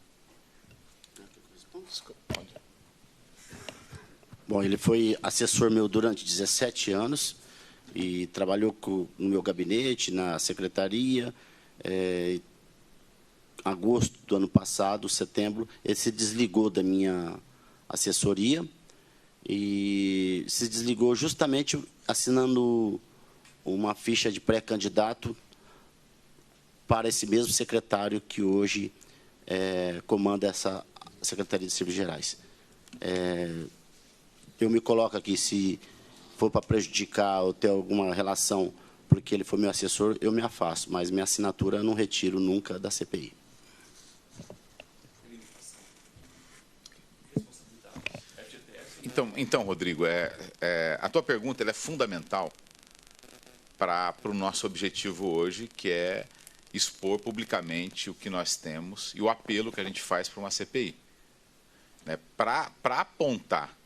Bom, ele foi assessor meu durante 17 anos e trabalhou no meu gabinete, na secretaria. Em agosto do ano passado, setembro, ele se desligou da minha assessoria e se desligou justamente assinando uma ficha de pré-candidato para esse mesmo secretário que hoje comanda essa Secretaria de Serviços Gerais. Eu me coloco aqui, se for para prejudicar ou ter alguma relação porque ele foi meu assessor, eu me afasto, mas minha assinatura eu não retiro nunca da CPI. Então, Rodrigo, a tua pergunta ela é fundamental para o nosso objetivo hoje, que é expor publicamente o que nós temos e o apelo que a gente faz para uma CPI. Né? Para apontar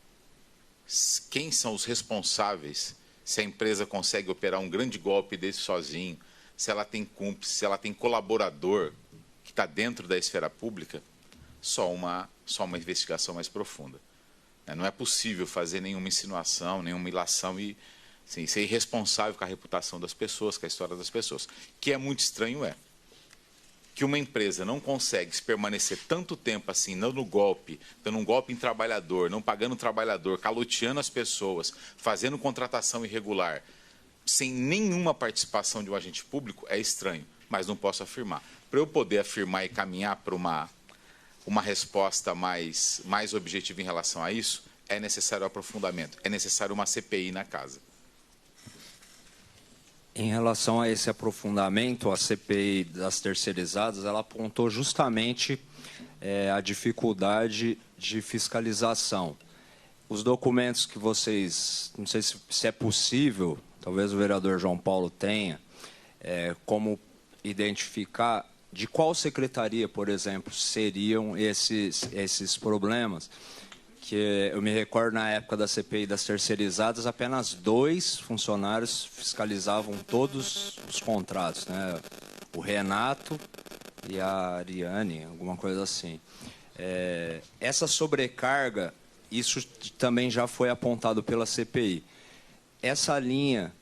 quem são os responsáveis, se a empresa consegue operar um grande golpe desse sozinho, se ela tem cúmplice, se ela tem colaborador que está dentro da esfera pública, só uma investigação mais profunda. Não é possível fazer nenhuma insinuação, nenhuma ilação e assim, ser irresponsável com a reputação das pessoas, com a história das pessoas. O que é muito estranho que uma empresa não consegue se permanecer tanto tempo assim, dando um golpe em trabalhador, não pagando o trabalhador, caloteando as pessoas, fazendo contratação irregular, sem nenhuma participação de um agente público, é estranho, mas não posso afirmar. Para eu poder afirmar e caminhar para uma resposta mais objetiva em relação a isso, é necessário aprofundamento, é necessário uma CPI na casa. Em relação a esse aprofundamento, a CPI das terceirizadas, ela apontou justamente a dificuldade de fiscalização. Os documentos que vocês, não sei se é possível, talvez o vereador João Paulo tenha, como identificar de qual secretaria, por exemplo, seriam esses problemas. Que eu me recordo, na época da CPI das terceirizadas, apenas 2 funcionários fiscalizavam todos os contratos, né? O Renato e a Ariane, alguma coisa assim. Essa sobrecarga, isso também já foi apontado pela CPI. Essa linha,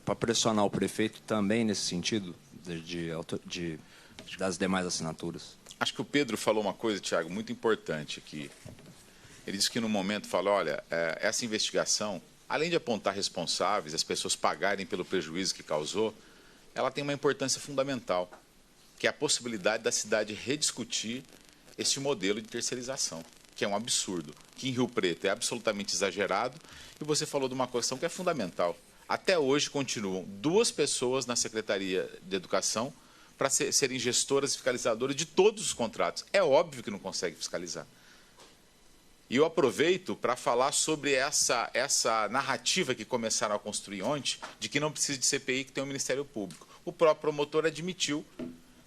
para pressionar o prefeito também nesse sentido, das demais assinaturas? Acho que o Pedro falou uma coisa, Tiago, muito importante aqui. Ele disse que no momento falou, olha, essa investigação, além de apontar responsáveis, as pessoas pagarem pelo prejuízo que causou, ela tem uma importância fundamental, que é a possibilidade da cidade rediscutir esse modelo de terceirização, que é um absurdo, que em Rio Preto é absolutamente exagerado, e você falou de uma questão que é fundamental. Até hoje continuam 2 pessoas na Secretaria de Educação para serem gestoras e fiscalizadoras de todos os contratos. É óbvio que não consegue fiscalizar. E eu aproveito para falar sobre essa narrativa que começaram a construir ontem, de que não precisa de CPI, que tem o Ministério Público. O próprio promotor admitiu,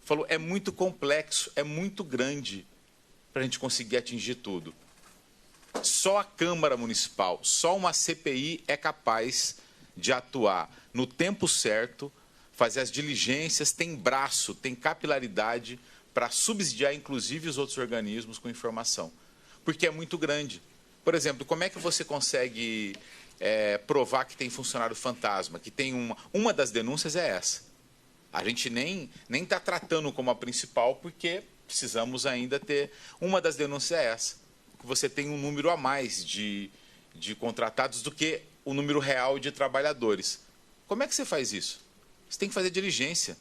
falou, é muito complexo, é muito grande para a gente conseguir atingir tudo. Só a Câmara Municipal, só uma CPI é capaz de atuar no tempo certo, fazer as diligências, tem braço, tem capilaridade para subsidiar, inclusive, os outros organismos com informação. Porque é muito grande. Por exemplo, como é que você consegue provar que tem funcionário fantasma? Que tem uma das denúncias é essa. A gente nem está tratando como a principal, porque precisamos ainda ter... Uma das denúncias é essa, que você tem um número a mais de contratados do que o número real de trabalhadores. Como é que você faz isso? Você tem que fazer diligência.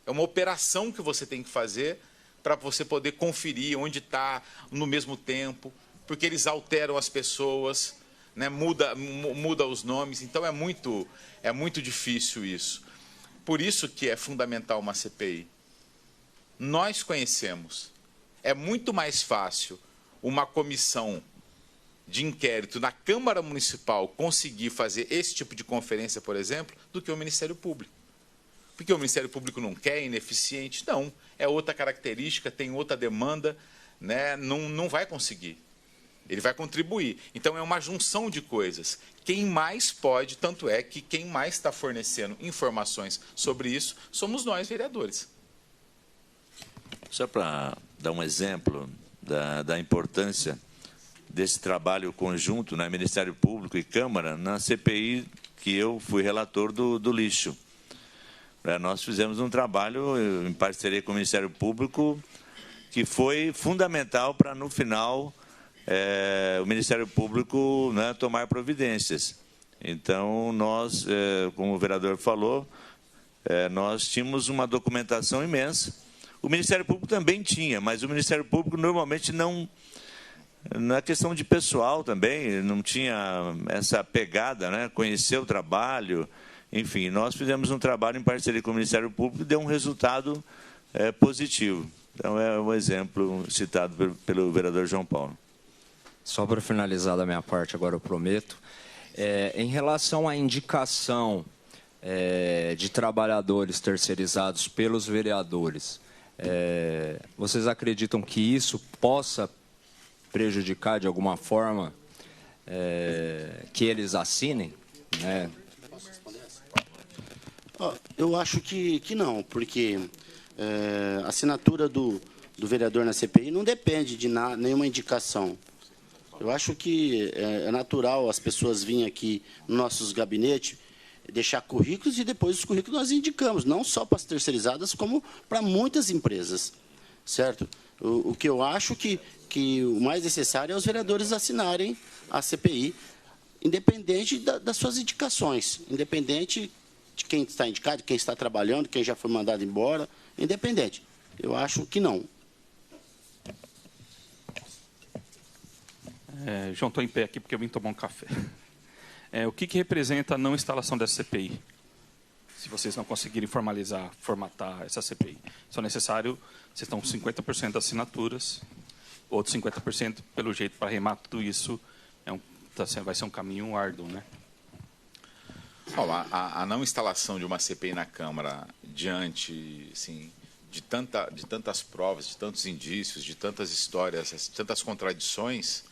É uma operação que você tem que fazer para você poder conferir onde está no mesmo tempo, porque eles alteram as pessoas, né? muda os nomes, então é muito difícil isso. Por isso que é fundamental uma CPI. Nós conhecemos. É muito mais fácil uma comissão de inquérito na Câmara Municipal conseguir fazer esse tipo de conferência, por exemplo, do que o Ministério Público. Porque o Ministério Público não quer, é ineficiente? Não. É outra característica, tem outra demanda, né? Não vai conseguir. Ele vai contribuir. Então, é uma junção de coisas. Quem mais pode, tanto é que quem mais está fornecendo informações sobre isso somos nós, vereadores. Só para dar um exemplo da importância desse trabalho conjunto, né, Ministério Público e Câmara, na CPI que eu fui relator do lixo. Nós fizemos um trabalho em parceria com o Ministério Público que foi fundamental para, no final, o Ministério Público, né, tomar providências. Então, nós, como o vereador falou, nós tínhamos uma documentação imensa. O Ministério Público também tinha, mas o Ministério Público normalmente não... Na questão de pessoal também, não tinha essa pegada, né, conhecer o trabalho... Enfim, nós fizemos um trabalho em parceria com o Ministério Público e deu um resultado positivo. Então, é um exemplo citado pelo vereador João Paulo. Só para finalizar da minha parte, agora eu prometo. Em relação à indicação de trabalhadores terceirizados pelos vereadores, vocês acreditam que isso possa prejudicar de alguma forma que eles assinem, né? Eu acho que não, porque a assinatura do vereador na CPI não depende de nenhuma indicação. Eu acho que é natural as pessoas virem aqui nos nossos gabinetes, deixar currículos e depois os currículos nós indicamos, não só para as terceirizadas, como para muitas empresas, certo? O que eu acho que o mais necessário é os vereadores assinarem a CPI, independente das suas indicações, independente de quem está indicado, de quem está trabalhando, quem já foi mandado embora, independente. Eu acho que não. João, estou em pé aqui porque eu vim tomar um café. O que representa a não instalação dessa CPI? Se vocês não conseguirem formatar essa CPI. Só necessário, vocês estão com 50% das assinaturas, outros 50%, pelo jeito, para remar tudo isso, vai ser um caminho árduo, né? Bom, a não instalação de uma CPI na Câmara diante, assim, de tantas provas, de tantos indícios, de tantas histórias, de tantas contradições,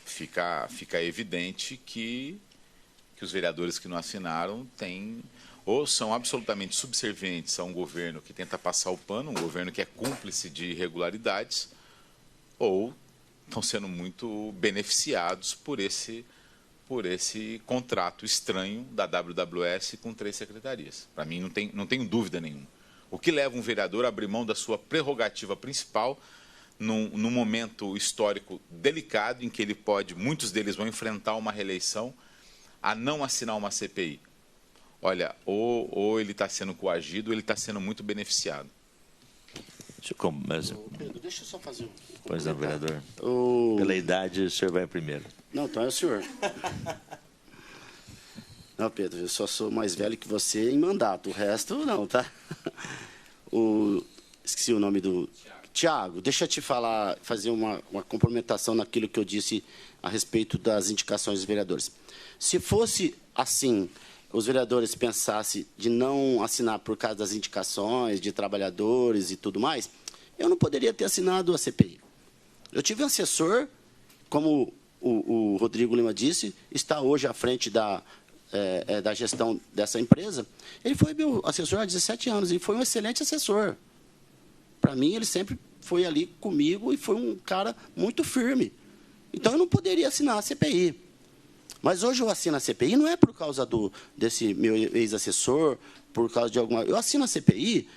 fica evidente que os vereadores que não assinaram ou são absolutamente subservientes a um governo que tenta passar o pano, um governo que é cúmplice de irregularidades, ou estão sendo muito beneficiados por esse contrato estranho da WWS com 3 secretarias. Para mim, não tenho dúvida nenhuma. O que leva um vereador a abrir mão da sua prerrogativa principal num momento histórico delicado em que ele muitos deles vão enfrentar uma reeleição, a não assinar uma CPI? Olha, ou ele está sendo coagido, ou ele está sendo muito beneficiado. Pedro, deixa eu só fazer um... Pois não, vereador. Pela idade, o senhor vai primeiro. Não, então é o senhor. Não, Pedro, eu só sou mais velho que você em mandato. O resto, não, tá? Esqueci o nome do... Tiago, deixa eu te falar, fazer uma complementação naquilo que eu disse a respeito das indicações dos vereadores. Se fosse assim, os vereadores pensassem de não assinar por causa das indicações de trabalhadores e tudo mais, eu não poderia ter assinado a CPI. Eu tive um assessor, como o Rodrigo Lima disse, está hoje à frente da gestão dessa empresa. Ele foi meu assessor há 17 anos e foi um excelente assessor. Para mim, ele sempre foi ali comigo e foi um cara muito firme. Então, eu não poderia assinar a CPI. Mas hoje eu assino a CPI não é por causa desse meu ex-assessor, por causa de alguma... Eu assino a CPI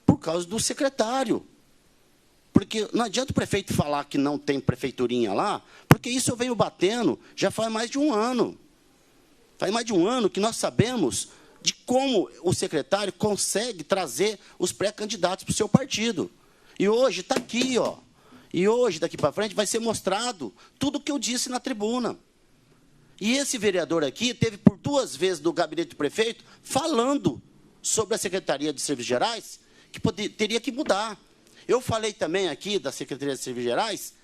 por causa do secretário. Porque não adianta o prefeito falar que não tem prefeiturinha lá, porque isso eu venho batendo já faz mais de um ano. Faz mais de um ano que nós sabemos de como o secretário consegue trazer os pré-candidatos para o seu partido. E hoje está aqui, ó. E hoje, daqui para frente, vai ser mostrado tudo o que eu disse na tribuna. E esse vereador aqui teve por 2 vezes do gabinete do prefeito falando sobre a Secretaria de Serviços Gerais, que teria que mudar. Eu falei também aqui da Secretaria de Serviços Gerais,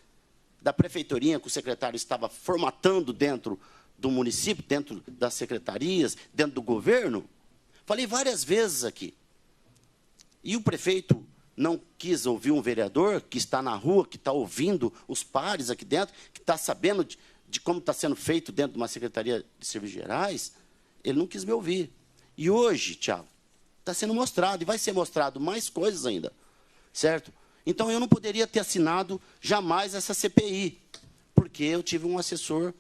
da prefeiturinha que o secretário estava formatando dentro do município, dentro das secretarias, dentro do governo. Falei várias vezes aqui. E o prefeito não quis ouvir um vereador que está na rua, que está ouvindo os pares aqui dentro, que está sabendo de como está sendo feito dentro de uma Secretaria de Serviços Gerais. Ele não quis me ouvir. E hoje, Thiago, está sendo mostrado, e vai ser mostrado mais coisas ainda. Certo? Então, eu não poderia ter assinado jamais essa CPI, porque eu tive um assessor,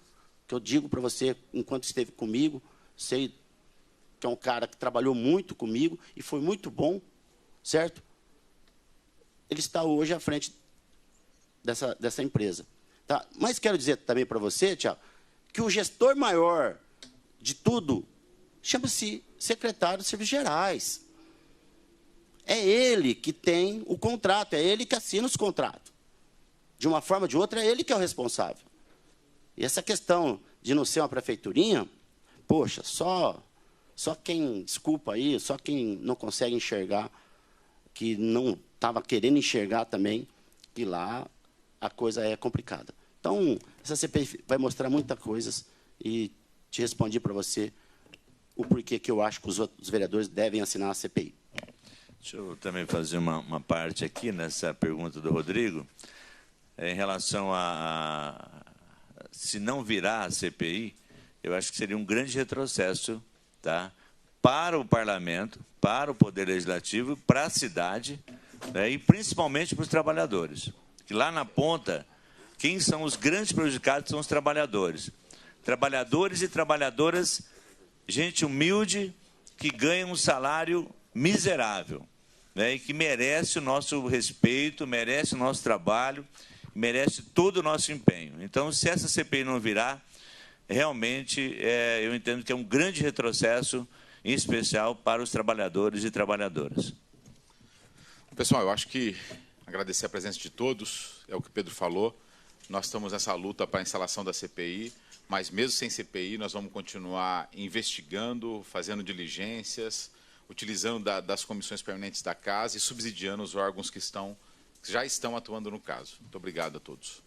que eu digo para você, enquanto esteve comigo, sei que é um cara que trabalhou muito comigo e foi muito bom, certo? Ele está hoje à frente dessa empresa. Tá? Mas quero dizer também para você, Tiago, que o gestor maior de tudo chama-se secretário de Serviços Gerais. É ele que tem o contrato, é ele que assina os contratos. De uma forma ou de outra, é ele que é o responsável. E essa questão de não ser uma prefeiturinha, poxa, só quem, desculpa aí, só quem não consegue enxergar, que não estava querendo enxergar também, que lá a coisa é complicada. Então, essa CPI vai mostrar muitas coisas e te respondi para você o porquê que eu acho que os outros vereadores devem assinar a CPI. Deixa eu também fazer uma parte aqui nessa pergunta do Rodrigo. Em relação a se não virar a CPI, eu acho que seria um grande retrocesso, tá, para o parlamento, para o Poder Legislativo, para a cidade, né, e principalmente para os trabalhadores. Que lá na ponta, quem são os grandes prejudicados são os trabalhadores. Trabalhadores e trabalhadoras, gente humilde, que ganha um salário miserável, né, e que merece o nosso respeito, merece o nosso trabalho, merece todo o nosso empenho. Então, se essa CPI não virar, realmente eu entendo que é um grande retrocesso, em especial para os trabalhadores e trabalhadoras. Pessoal, eu acho que agradecer a presença de todos, é o que o Pedro falou. Nós estamos nessa luta para a instalação da CPI, mas mesmo sem CPI, nós vamos continuar investigando, fazendo diligências, utilizando das comissões permanentes da casa e subsidiando os órgãos que já estão atuando no caso. Muito obrigado a todos.